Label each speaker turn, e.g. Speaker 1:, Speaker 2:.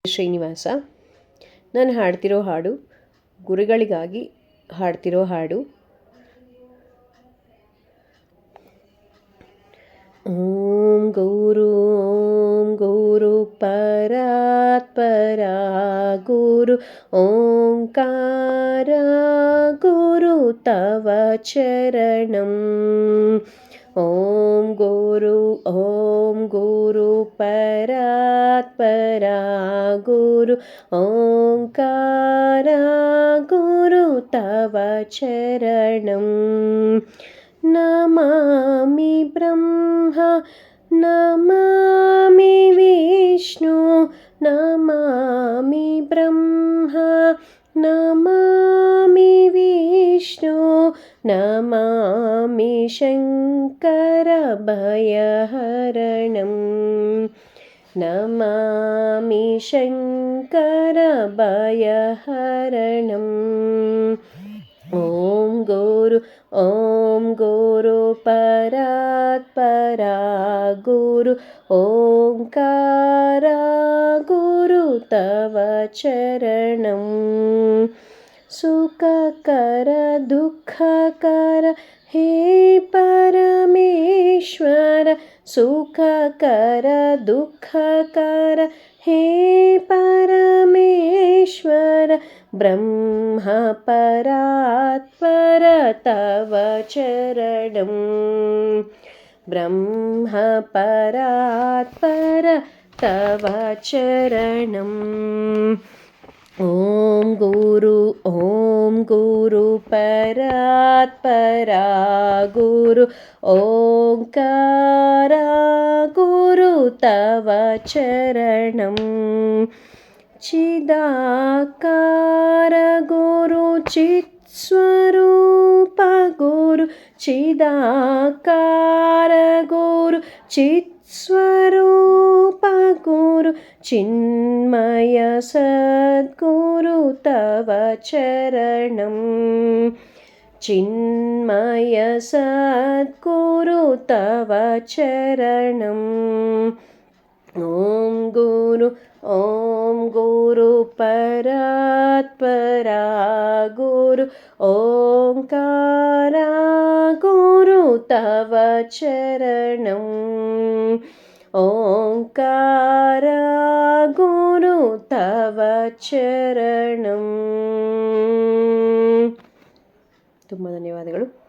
Speaker 1: ಶ್ರೀನಿವಾಸ. ನಾನು ಹಾಡ್ತಿರೋ ಹಾಡು ಗುರುಗಳಿಗಾಗಿ ಹಾಡ್ತಿರೋ ಹಾಡು. ಓಂ ಗುರು ಪರಾತ್ಪರ ಗುರು ಓಂಕಾರ ಗುರು ತವ ಚರಣಂ. ಓಂ ಗುರು ಪರಾತ್ಪರ ಗುರು ಓಂಕಾರ ಗುರು ತವ ಚರಣಂ. ನಮಾಮಿ ಬ್ರಹ್ಮ ನಮಾಮಿ ವಿಷ್ಣು ನಮಾಮಿ ಬ್ರಹ್ಮ ನಮಾಮಿ ವಿಷ್ಣು ನಮಾಮಿ ಶಂಕರ ಭಯಹರಣಂ. ನಮಾಮಿ ಶಂಕರ ಭಯಹರಣಂ. ಓಂ ಗುರು ಪರಾತ್ಪರ ಗುರು ಓಂಕಾರ ಗುರು ತವ ಚರಣಂ. ಸುಖಕರ ದುಃಖಕರ ಹೇ ಪರಮೇಶ್ವರ ಸುಖಕರ ದುಃಖಕರ ಹೇ ಪರಮೇಶ್ವರ ಬ್ರಹ್ಮ ಪರಾತ್ಪರ ತವ ಚರಣಂ. ಬ್ರಹ್ಮ ಪರಾತ್ಪರ ತವ ಚರಣಂ. ಓಂ ಗುರು ಪರಾತ್ಪರ ಗುರು ಓಂಕಾರ ಗುರು ತವ ಚರಣಂ. ಚಿದಾಕಾರ ಗುರು ಚಿತ್ಸ್ವರೂಪ ಗುರು ಚಿದಾಕಾರ ಗುರು ಚಿತ್ಸ್ವರೂಪ ಗುರು ಚಿನ್ಮಯ ಸದ್ಗುರು ತವ ಚರಣಂ. ಚಿನ್ಮಯ ಸದ್ಗುರು ತವ ಚರಣಂ. ಓಂ ಗುರು ಪರಾತ್ಪರ ಗುರು ಓಂಕಾರ ಗುರು ತವ ಚರಣಂ. ಓಂಕಾರ ಗುರು ತವ ಚರಣಂ. ತುಂಬ ಧನ್ಯವಾದಗಳು.